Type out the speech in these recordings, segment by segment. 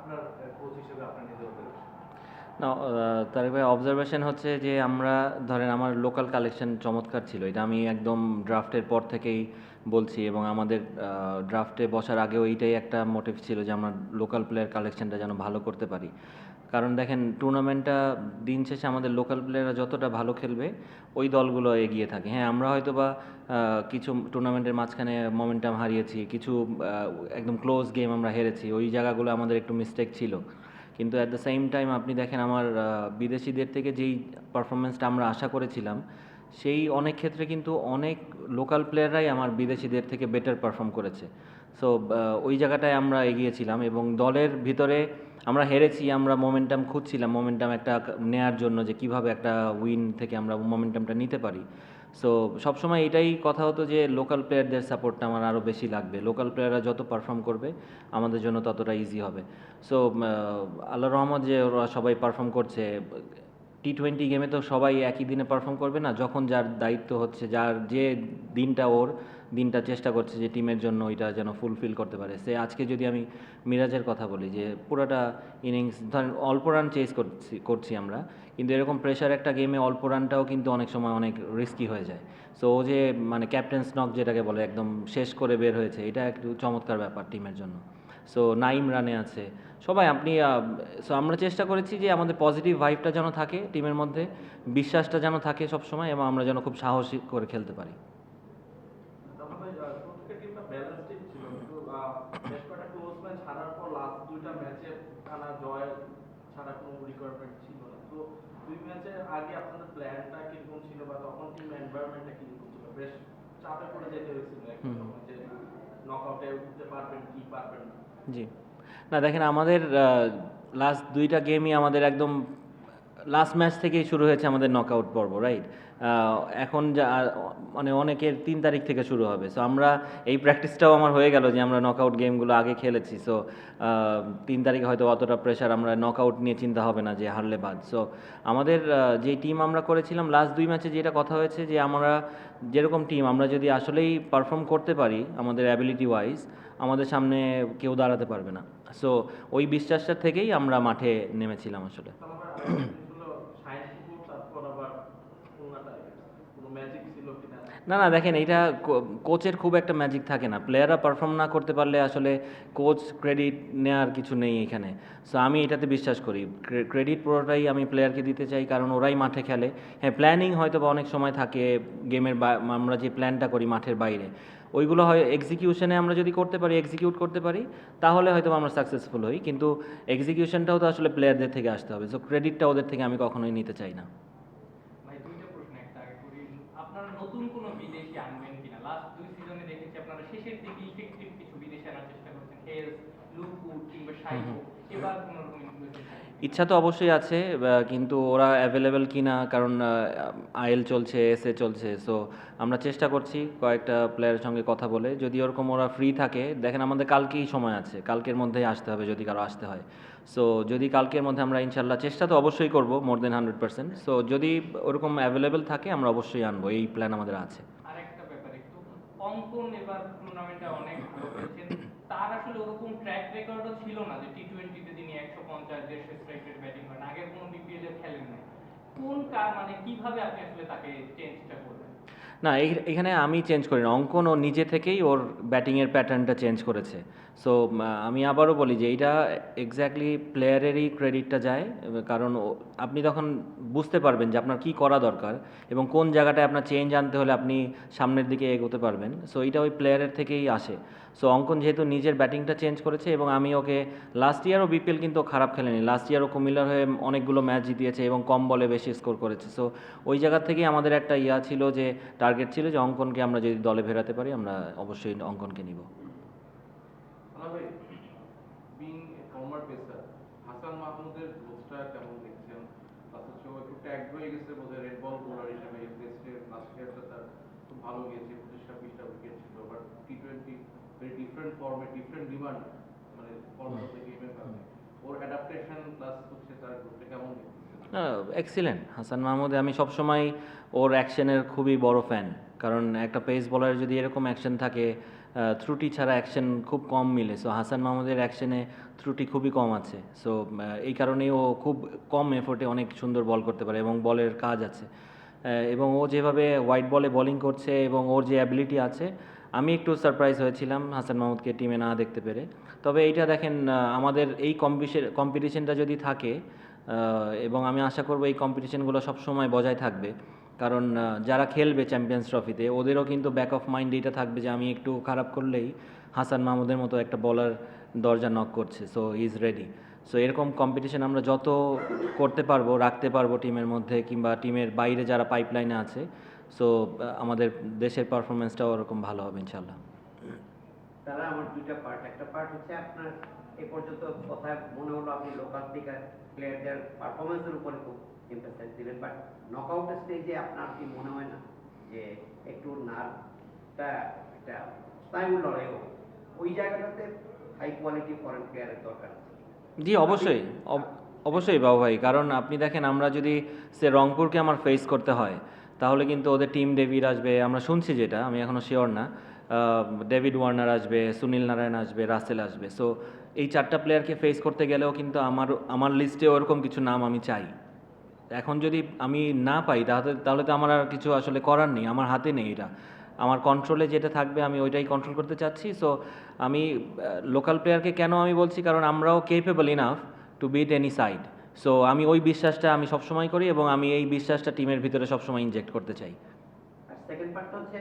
আপনার কোচ হিসেবে আপনার নিজের observation? না, তারেক ভাই অবজারভেশন হচ্ছে যে আমরা ধরেন আমার লোকাল কালেকশন চমৎকার ছিল, এটা আমি একদম ড্রাফটের পর থেকেই বলছি, এবং আমাদের ড্রাফটে বসার আগেও এইটাই একটা মোটিভ ছিল যে আমরা লোকাল প্লেয়ার কালেকশনটা যেন ভালো করতে পারি। কারণ দেখেন টুর্নামেন্টটা দিন শেষে আমাদের লোকাল প্লেয়াররা যতটা ভালো খেলবে ওই দলগুলো এগিয়ে থাকে। হ্যাঁ, আমরা হয়তো বা কিছু টুর্নামেন্টের মাঝখানে মোমেন্টাম হারিয়েছি, কিছু একদম ক্লোজ গেম আমরা হেরেছি, ওই জায়গাগুলো আমাদের একটু মিস্টেক ছিল। কিন্তু অ্যাট দ্য সেম টাইম আপনি দেখেন আমার বিদেশিদের থেকে যেই পারফরমেন্সটা আমরা আশা করেছিলাম, সেই অনেক ক্ষেত্রে কিন্তু অনেক লোকাল প্লেয়াররাই আমার বিদেশিদের থেকে বেটার পারফর্ম করেছে। সো ওই জায়গাটায় আমরা এগিয়েছিলাম, এবং দলের ভিতরে আমরা হেরেছি, আমরা মোমেন্টাম খুঁজছিলাম, মোমেন্টাম একটা নেয়ার জন্য যে কিভাবে একটা উইন থেকে আমরা মোমেন্টামটা নিতে পারি। সো সবসময় এটাই কথা হতো যে লোকাল প্লেয়ারদের সাপোর্টটা আমার আরও বেশি লাগবে, লোকাল প্লেয়াররা যত পারফর্ম করবে আমাদের জন্য ততটা ইজি হবে। সো আল্লাহর রহমত যে ওরা সবাই পারফর্ম করছে। টি-20 গেমে তো সবাই একই দিনে পারফর্ম করবে না, যখন যার দায়িত্ব হচ্ছে, যার যে দিনটা ওর দিনটা চেষ্টা করছে যে টিমের জন্য ওইটা যেন ফুলফিল করতে পারে। সে আজকে যদি আমি মিরাজের কথা বলি, যে পুরোটা ইনিংস ধরেন অল্প রান চেস করছি আমরা, কিন্তু এরকম প্রেশার একটা গেমে অল্প রানটাও কিন্তু অনেক সময় অনেক রিস্কি হয়ে যায়। সো ও যে মানে ক্যাপ্টেন্স নক যেটাকে বলে একদম শেষ করে বের হয়েছে, এটা একটু চমৎকার ব্যাপার টিমের জন্য। সো নাইম রানে আছে সবাই, আপনি সো আমরা চেষ্টা করেছি যে আমাদের পজিটিভ ভাইবটা যেন থাকে টিমের মধ্যে, বিশ্বাসটা যেন থাকে সবসময়, এবং আমরা যেন খুব সাহসী করে খেলতে পারি। তারপর ভাই প্রত্যেকটা টিমটা ব্যালেন্স টিম ছিল, কিন্তু বেশ কয়েকটা ক্লোজ ম্যাচ হারার পর লাস্ট দুইটা ম্যাচে টানা জয় ছাড়া কোনো রিকোয়ারমেন্ট ছিল না। তো দুই ম্যাচের আগে আপনাদের প্ল্যানটা কিরকম ছিল, বা তখন টিম এনভায়রনমেন্টটা কিরকম ছিল? বেশ চাপে পড়ে যেতে হয়েছিল একটা হুম হুম। সময়, যে নকআউটে উঠতে পারবেন কি পারবেন না। জি। না দেখেন, আমাদের লাস্ট দুইটা গেমই আমাদের একদম লাস্ট ম্যাচ থেকেই শুরু হয়েছে আমাদের নকআউট পর্ব, রাইট? এখন যা মানে অনেকের 3 তারিখ থেকে শুরু হবে। সো আমরা এই প্র্যাকটিসটাও আমার হয়ে গেল যে আমরা নকআউট গেমগুলো আগে খেলেছি। সো 3 তারিখে হয়তো অতটা প্রেশার, আমরা নকআউট নিয়ে চিন্তা হবে না যে হারলে বাদ। সো আমাদের যে টিম আমরা করেছিলাম লাস্ট 2 ম্যাচে, যেটা কথা হয়েছে যে আমরা যেরকম টিম আমরা যদি আসলেই পারফর্ম করতে পারি আমাদের অ্যাবিলিটি ওয়াইজ, আমাদের সামনে কেউ দাঁড়াতে পারবে না। সো ওই বিশ্বাসটা থেকেই আমরা মাঠে নেমেছিলাম আসলে। তাহলে ভাই আরেকটা জিনিস হলো, সায়েন্স পুকুর তারপর আবার খুলনাটা কোনো ম্যাজিক ছিল কিনা? না না, দেখেন এইটা কোচের খুব একটা ম্যাজিক থাকে না, প্লেয়াররা পারফর্ম না করতে পারলে আসলে কোচ ক্রেডিট নেওয়ার কিছু নেই এখানে। সো আমি এটাতে বিশ্বাস করি, ক্রেডিট পুরোটাই আমি প্লেয়ারকে দিতে চাই, কারণ ওরাই মাঠে খেলে। হ্যাঁ, প্ল্যানিং হয়তো বা অনেক সময় থাকে গেমের, আমরা যে প্ল্যানটা করি মাঠের বাইরে, ওইগুলো হয় এক্সিকিউশনে আমরা যদি করতে পারি, এক্সিকিউট করতে পারি, তাহলে হয়তো আমরা সাকসেসফুল হই, কিন্তু এক্সিকিউশনটাও তো আসলে প্লেয়ারদের থেকে আসতে হবে। সো ক্রেডিটটা ওদের থেকে আমি কখনোই নিতে চাই না। ভাই দুইটা প্রশ্ন, একটা আগে করি। আপনারা নতুন কোনো বিদেশি আনবেন কিনা? লাস্ট 2 সিজনে দেখেছি আপনারা শেষের দিকে ইফেক্টিভ কিছু বিদেশি আনার চেষ্টা করছেন, হেলস, লুকউড কিংবা শাইকো। এবার কোনো রকম ইনভেস্টমেন্ট থাকবে কিনা? ইচ্ছা তো অবশ্যই আছে, কিন্তু ওরা অ্যাভেলেবেল কিনা, কারণ আইএল চলছে, এসএ চলছে। সো আমরা চেষ্টা করছি কয়েকটা প্লেয়ারের সঙ্গে কথা বলে, যদি ওরকম ওরা ফ্রি থাকে, দেখেন আমাদের কালকেই সময় আছে, কালকের মধ্যেই আসতে হবে যদি কারো আসতে হয়। সো যদি কালকের মধ্যে আমরা ইনশাল্লাহ চেষ্টা তো অবশ্যই করব মোর দেন 100%। সো যদি ওরকম অ্যাভেলেবেল থাকে আমরা অবশ্যই আনবো, এই প্ল্যান আমাদের আছে। আরেকটা ব্যাপার একটু, অঙ্কন এবার টুর্নামেন্টে অনেক ভালো খেলছেন। তার আসলে ওরকম ট্র্যাক রেকর্ডও ছিল না যে টি-20তে তিনি 150 150 স্ট্রাইক রেট ব্যাটিং করেন, আগের কোনো বিপিএল এ খেলেন নাই। কোন কার মানে কিভাবে আপনি আসলে তাকে চেঞ্জটা করবেন? না, এখানে আমি চেঞ্জ করি না, অঙ্কন ও নিজে থেকেই ওর ব্যাটিংয়ের প্যাটার্নটা চেঞ্জ করেছে। সো আমি আবারও বলি যে এইটা এক্স্যাক্টলি প্লেয়ারেরই ক্রেডিটটা যায়, কারণ আপনি তখন বুঝতে পারবেন যে আপনার কী করা দরকার এবং কোন জায়গাটায় আপনার চেঞ্জ আনতে হলে আপনি সামনের দিকে এগোতে পারবেন। সো এইটা ওই প্লেয়ারের থেকেই আসে। সো অঙ্কন যেহেতু নিজের ব্যাটিংটা চেঞ্জ করেছে, এবং আমি ওকে লাস্ট ইয়ারও বিপিএল কিন্তু খারাপ খেলেনি, লাস্ট ইয়ারও কুমিল্লার হয়ে অনেকগুলো ম্যাচ জিতিয়েছে এবং কম বলে বেশি স্কোর করেছে। সো ওই জায়গা থেকেই আমাদের একটা ছিল যে টার্গেট ছিল যে অঙ্কনকে আমরা যদি দলে ফেরাতে পারি আমরা অবশ্যই অঙ্কনকে নিব। ভাই বিং ফর্মার পেসার হাসান মাহমুদের গ্রোথটা কেমন দেখছেন? প্লাস হচ্ছে ও একটু ট্যাগ হয়ে গেছে বোধহয় রেড বল বোলার হিসেবে, টেস্টের লাস্ট ইয়ারটা তার খুব ভালো গিয়েছে, 25-26টা উইকেট ছিল, বাট টি-20 ভেরি ডিফারেন্ট ফর্মে, ডিফারেন্ট ডিমান্ড, মানে ফর্মেট অফ দ্য গেমের কারণে ওর অ্যাডাপ্টেশন প্লাস হচ্ছে তার গ্রোথটা কেমন দেখছেন? এক্সিলেন্ট হাসান মাহমুদ, আমি সবসময় ওর অ্যাকশনের খুবই বড় ফ্যান, কারণ একটা পেস বলার যদি এরকম অ্যাকশন থাকে, ত্রুটি ছাড়া অ্যাকশন খুব কম মিলে। সো হাসান মাহমুদের অ্যাকশনে ত্রুটি খুবই কম আছে। সো এই কারণেই ও খুব কম এফোর্টে অনেক সুন্দর বল করতে পারে এবং বলের কাজ আছে। এবং ও যেভাবে হোয়াইট বলে বোলিং করছে এবং ওর যে অ্যাবিলিটি আছে, আমি একটু সারপ্রাইজ হয়েছিলাম হাসান মাহমুদকে টিমে না দেখতে পেরে। তবে এইটা দেখেন, আমাদের এই কম্পিটিশনটা যদি থাকে, এবং আমি আশা করব এই কম্পিটিশনগুলো সবসময় বজায় থাকবে, কারণ যারা খেলবে চ্যাম্পিয়ন্স ট্রফিতে ওদেরও কিন্তু ব্যাক অফ মাইন্ড এটা থাকবে যে আমি একটু খারাপ করলেই হাসান মাহমুদের মতো একটা বলার দরজা নক করছে, so he is ready. So এরকম কম্পিটিশন আমরা যত করতে পারবো, রাখতে পারবো টিমের মধ্যে কিংবা টিমের বাইরে যারা পাইপলাইনে আছে, সো আমাদের দেশের পারফরমেন্সটাও ওরকম ভালো হবে ইনশাল্লাহ। তারা আমার দুইটা পার্ট, একটা পার্ট হচ্ছে আপনার এ পর্যন্ত কথায় মনে হলো আপনি লোকাল প্লেয়ারদের পারফরমেন্সের উপরে খুব এমফাসাইজ দিলেন, বাট নকআউট স্টেজে আপনার কি মনে হয় না যে একটু নার্ভটা একটা স্নায়ু লড়াইও ওই জায়গাটাতে হাই কোয়ালিটি ফরেন প্লেয়ারের দরকার আছে? জি অবশ্যই, অবশ্যই বাবু ভাই, কারণ আপনি দেখেন আমরা যদি সে রংপুরকে আমার ফেস করতে হয় তাহলে কিন্তু ওদের টিম ডেভিড আসবে, আমরা শুনছি যেটা, আমি এখনও শিওর না, ডেভিড ওয়ার্নার আসবে, সুনীল নারায়ণ আসবে, রাসেল আসবে। সো এই চারটা প্লেয়ারকে ফেস করতে গেলেও কিন্তু আমার লিস্টে ওরকম কিছু নাম আমি চাই। এখন যদি আমি না পাই তাহলে তো আমার আর কিছু আসলে করার নেই, আমার হাতে নেই এটা, আমার কন্ট্রোলে যেটা থাকবে আমি ওইটাই কন্ট্রোল করতে চাচ্ছি। সো আমি লোকাল প্লেয়ারকে কেন আমি বলছি, কারণ আমরাও capable enough to beat any side. So আমি ওই বিশ্বাসটা আমি সবসময় করি এবং আমি এই বিশ্বাসটা টিমের ভিতরে সবসময় ইনজেক্ট করতে চাই। আর সেকেন্ড পার্টটা হচ্ছে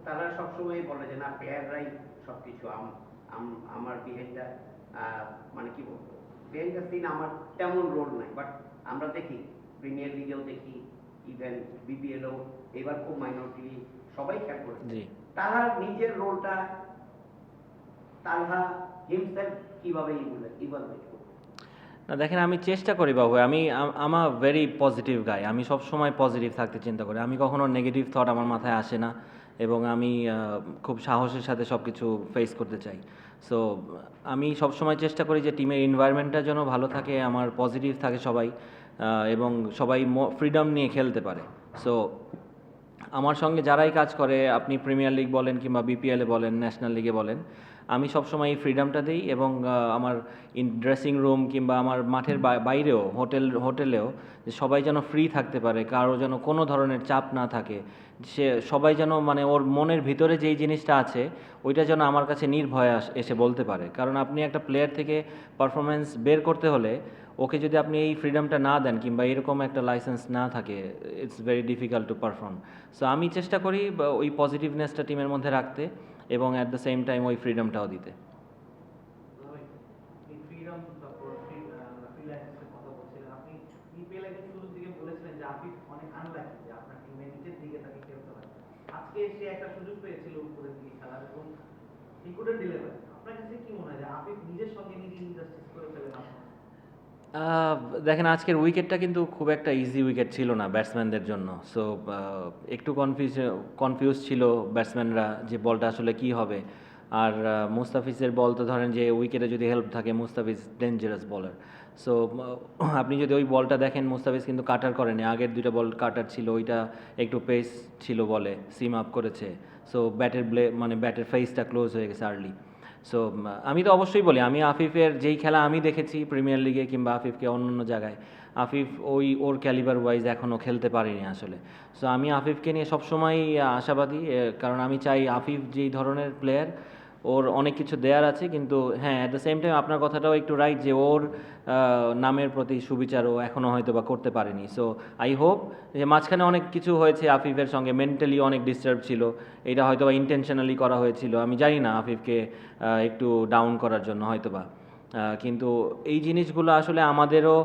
তারা সবসময় বলে যে না প্লেয়াররাই সব কিছু, আমার বিহেভিয়ারটা মানে কি বলবো, বিহাইন্ড দ্য সিন আমার তেমন রোল নাই, বাট আমরা দেখি প্রিমিয়ার লিগেও দেখি, ইভেন বিপিএলও এবার খুব মাইনরিটি সবাই খেয়াল করেছে জি। তারা নিজের রোলটা তালহা হিমসেলফ কিভাবে ইভালুয়েট করবে? না দেখেন, আমি চেষ্টা করি বাবু, আমার ভেরি পজিটিভ গাই, আমি সব সময় পজিটিভ থাকতে চিন্তা করি, আমি কখনো নেগেটিভ থট আমার মাথায় আসে না এবং আমি খুব সাহসের সাথে সব কিছু ফেস করতে চাই। সো আমি সব সময় চেষ্টা করি যে টিমের এনভায়রনমেন্টটা যেন ভালো থাকে, আমার পজিটিভ থাকে সবাই, এবং সবাই ফ্রিডম নিয়ে খেলতে পারে। সো আমার সঙ্গে যারাই কাজ করে, আপনি প্রিমিয়ার লিগ বলেন কিংবা বিপিএলে বলেন, ন্যাশনাল লিগে বলেন, আমি সবসময় এই ফ্রিডমটা দিই এবং আমার ড্রেসিং রুম কিংবা আমার মাঠের বাইরেও হোটেলেও যে সবাই যেন ফ্রি থাকতে পারে, কারো যেন কোনো ধরনের চাপ না থাকে, সে সবাই যেন মানে ওর মনের ভিতরে যেই জিনিসটা আছে ওইটা যেন আমার কাছে নির্ভয়ে এসে বলতে পারে। কারণ আপনি একটা প্লেয়ার থেকে পারফরমেন্স বের করতে হলে ওকে যদি আপনি এই ফ্রিডমটা না দেন কিংবা এরকম একটা লাইসেন্স না থাকে, it's very difficult to perform. So আমি চেষ্টা করি ওই পজিটিভনেসটা টিমের মধ্যে রাখতে এবং অ্যাট দ্য সেম টাইম ওই ফ্রিডমটাও দিতে। এই ফ্রিডম তারপর ফ্রিল্যান্সের কথা বলছিলেন আপনি, বিপিএল এর শুরুর দিকে বলেছিলেন যে আফিফ অনেক আনলাকি যে আপনার টিমের নিচের দিকে তাকে খেলতে হয়, আজকে সে একটা সুযোগ পেয়েছিল উপরের দিকে খেলার এবং হি কুডন্ট ডেলিভার। আপনার কাছে কি মনে হয় যে আফিফ নিজের সঙ্গে নিজে ইনজাস্টিস করে ফেলেন? দেখেন আজকের উইকেটটা কিন্তু খুব একটা ইজি উইকেট ছিল না ব্যাটসম্যানদের জন্য। সো একটু কনফিউজ ছিল ব্যাটসম্যানরা যে বলটা আসলে কি হবে। আর মুস্তাফিজের বল তো ধরেন যে উইকেটে যদি হেল্প থাকে, মুস্তাফিজ ডেঞ্জারাস বলার। সো আপনি যদি ওই বলটা দেখেন, মুস্তাফিজ কিন্তু কাটার করেনি, আগের দুইটা বল কাটার ছিল, ওইটা একটু পেস ছিল বলে সিম আপ করেছে। সো ব্যাটের ফেসটা ক্লোজ হয়ে গেছে আর্লি। সো আমি তো অবশ্যই বলি, আমি আফিফের যেই খেলা আমি দেখেছি প্রিমিয়ার লিগে কিংবা আফিফকে অন্য জায়গায়, আফিফ ওর ক্যালিবার ওয়াইজ এখনও খেলতে পারিনি আসলে। সো আমি আফিফকে নিয়ে সবসময় আশাবাদী, কারণ আমি চাই আফিফ যেই ধরনের প্লেয়ার, ওর অনেক কিছু দেয়ার আছে, কিন্তু হ্যাঁ অ্যাট দ্য সেম টাইম আপনার কথাটাও একটু রাইট যে ওর নামের প্রতি সুবিচারও এখনও হয়তো বা করতে পারেনি। সো আই হোপ যে মাঝখানে অনেক কিছু হয়েছে আফিফের সঙ্গে, মেন্টালি অনেক ডিস্টার্ব ছিল, এটা হয়তো বা ইন্টেনশনালি করা হয়েছিল, আমি জানি না, আফিফকে একটু ডাউন করার জন্য হয়তো বা। কিন্তু এই জিনিসগুলো আসলে আমাদেরও,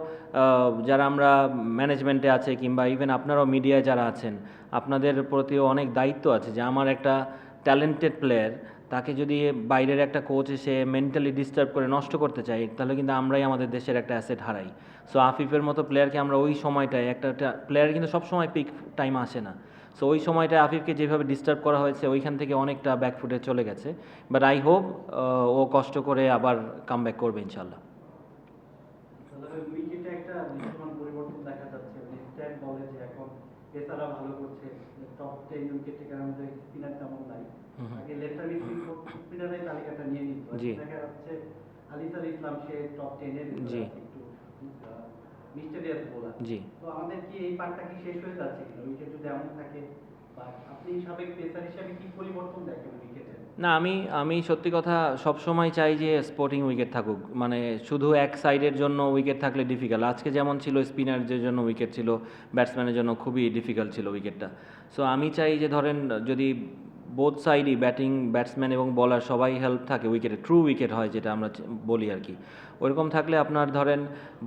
যারা আমরা ম্যানেজমেন্টে আছে কিংবা ইভেন আপনারাও মিডিয়ায় যারা আছেন, আপনাদের প্রতিও অনেক দায়িত্ব আছে যে আমার একটা ট্যালেন্টেড প্লেয়ার, তাকে যদি বাইরের একটা কোচ এসে মেন্টালি ডিস্টার্ব করে নষ্ট করতে চাই, তাহলে কিন্তু আমরাই আমাদের দেশের একটা অ্যাসেট হারাই। সো আফিফের মতো প্লেয়ারকে আমরা ওই সময়টায়, একটা প্লেয়ার কিন্তু সবসময় পিক টাইম আসে না, সো ওই সময়টায় আফিফকে যেভাবে ডিস্টার্ব করা হয়েছে ওইখান থেকে অনেকটা ব্যাকফুটে চলে গেছে। বাট আই হোপ ও কষ্ট করে আবার কাম ব্যাক করবে ইনশাল্লাহ। উইকেটে একটা দৃশ্যমান পরিবর্তন দেখা যাচ্ছে, স্ট্যাট বলে যে এখন পেসাররা ভালো করছে, টপ 10 উইকেট টেকার মধ্যে স্পিনার তেমন নাই। হুম হুম। আগে লেফট স্পিনারের তালিকাটা নিয়ে নিত, জি। দেখা যাচ্ছে আলিসার ইসলাম সে টপ 10 এর জি। একটু মিস্টেরিয়াস বোলার। জি। তো আমাদের কি এই পার্টটা কি শেষ হয়ে যাচ্ছে কিনা, উইকেট যদি এমন থাকে, বা আপনি সাবেক পেসার হিসেবে কি পরিবর্তন দেখেন উইকেটে? না, আমি সত্যি কথা সবসময় চাই যে স্পোর্টিং উইকেট থাকুক, মানে শুধু এক সাইডের জন্য উইকেট থাকলে ডিফিকাল্ট। আজকে যেমন ছিল স্পিনারদের জন্য উইকেট ছিল, ব্যাটসম্যানের জন্য খুবই ডিফিকাল্ট ছিল উইকেটটা। সো আমি চাই যে ধরেন যদি বোথ সাইডই ব্যাটিং ব্যাটসম্যান এবং বলার সবাই হেল্প থাকে উইকেটে, ট্রু উইকেট হয় যেটা আমরা বলি আর কি, ওইরকম থাকলে আপনার ধরেন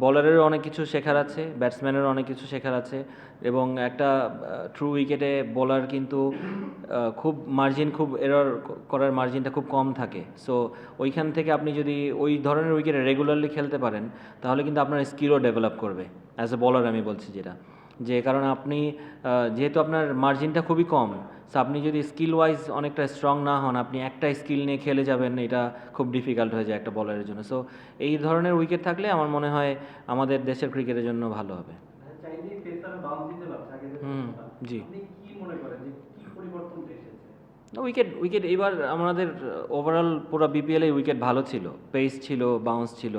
বলারেরও অনেক কিছু শেখার আছে, ব্যাটসম্যানেরও অনেক কিছু শেখার আছে, এবং একটা ট্রু উইকেটে বোলার কিন্তু খুব মার্জিন, খুব এরর করার মার্জিনটা খুব কম থাকে। সো ওইখান থেকে আপনি যদি ওই ধরনের উইকেটে রেগুলারলি খেলতে পারেন তাহলে কিন্তু আপনার স্কিলও ডেভেলপ করবে অ্যাজ এ বলার, আমি বলছি যেটা, যে কারণ আপনি যেহেতু আপনার মার্জিনটা খুবই কম, সো আপনি যদি স্কিল ওয়াইজ অনেকটা স্ট্রং না হন, আপনি একটা স্কিল নিয়ে খেলে যাবেন, এটা খুব ডিফিকাল্ট হয়ে যায় একটা বলারের জন্য। সো এই ধরনের উইকেট থাকলে আমার মনে হয় আমাদের দেশের ক্রিকেটের জন্য ভালো হবে। চাইলে পেসার বাউন্স দিতে পারছে আগে যে হুম, বলছিলাম। জি। আপনি কি মনে করেন যে কি পরিবর্তন এসেছে? উইকেট উইকেট এবার আমাদের ওভারঅল পুরো বিপিএলে উইকেট ভালো ছিল, পেস ছিল, বাউন্স ছিল।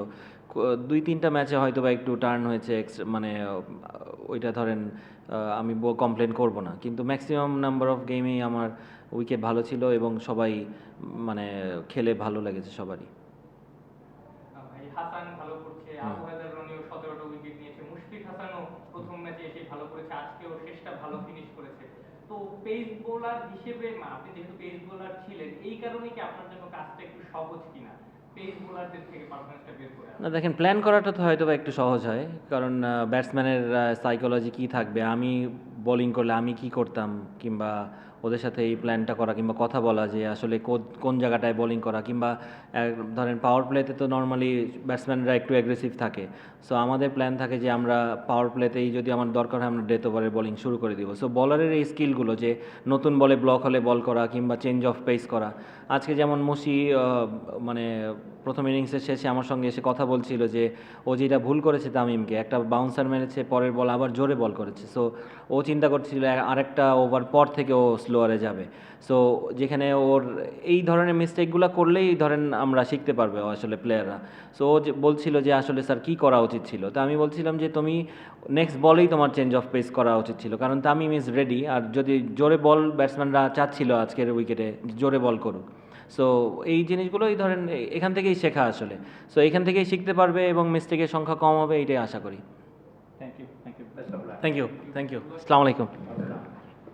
2-3টা ম্যাচে হয়তো বা একটু টার্ন হয়েছে, মানে ওইটা ধরেন আমি কমপ্লেন করব না, কিন্তু ম্যাক্সিমাম নাম্বার অফ গেমেই আমার উইকেট ভালো ছিল এবং সবাই মানে খেলে ভালো লেগেছে সবারই। ভাই হাসান ভালো করছে, হুম। আবু হায়দার রনিও 17টা উইকেট নিয়েছে, মুশফিক হাসানও প্রথম ম্যাচে এসে ভালো করেছে, আজকেও শেষটা ভালো ফিনিশ করেছে। তো পেস বোলার হিসেবে আপনি যেহেতু পেস বোলার ছিলেন, এই কারণে কি আপনার জন্য কাজটা একটু সহজ কিনা পেস বোলারদের থেকে পারফরম্যান্সটা বের করে আনা? না দেখেন, প্ল্যান করাটা তো হয়তো বা একটু সহজ হয়, কারণ ব্যাটসম্যানের সাইকোলজি কী থাকবে, আমি বোলিং করলে আমি কি করতাম, কিংবা ওদের সাথে এই প্ল্যানটা করা, কিংবা কথা বলা যে আসলে কোন জায়গাটায় বোলিং করা, কিংবা ধরেন পাওয়ার প্লেতে তো নর্মালি ব্যাটসম্যানরা একটু অ্যাগ্রেসিভ থাকে। সো আমাদের প্ল্যান থাকে যে আমরা পাওয়ার প্লেতেই যদি আমার দরকার হয় আমরা ডেথ ওভারে বোলিং শুরু করে দিব। সো বলারের এই স্কিলগুলো যে নতুন বলে ব্লক হলে বল করা কিংবা চেঞ্জ অফ পেস করা, আজকে যেমন মুশি মানে প্রথম ইনিংসের শেষে আমার সঙ্গে এসে কথা বলছিল যে ও যেটা ভুল করেছে তামিমকে, একটা বাউন্সার মেরেছে, পরের বল আবার জোরে বল করেছে। সো ও চিন্তা করছিল আরেকটা ওভার পর থেকে ও স্লোয়ারে যাবে। সো যেখানে ওর এই ধরনের মিস্টেকগুলো করলেই ধরেন আমরা শিখতে পারবে আসলে প্লেয়াররা। সো ও যে বলছিল যে আসলে স্যার কী করা উচিত ছিল, তো আমি বলছিলাম যে তুমি নেক্সট বলেই তোমার চেঞ্জ অফ পেস করা উচিত ছিল, কারণ তামিম ইজ রেডি, আর যদি জোরে বল ব্যাটসম্যানরা চাচ্ছিল আজকের উইকেটে জোরে বল করুক। সো এই জিনিসগুলোই ধরেন এখান থেকেই শেখা আসলে। সো এখান থেকেই শিখতে পারবে এবং মিস্টেকের সংখ্যা কম হবে, এইটাই আশা করি। Thank you. Best of luck. Thank you. আসসালামু আলাইকুম।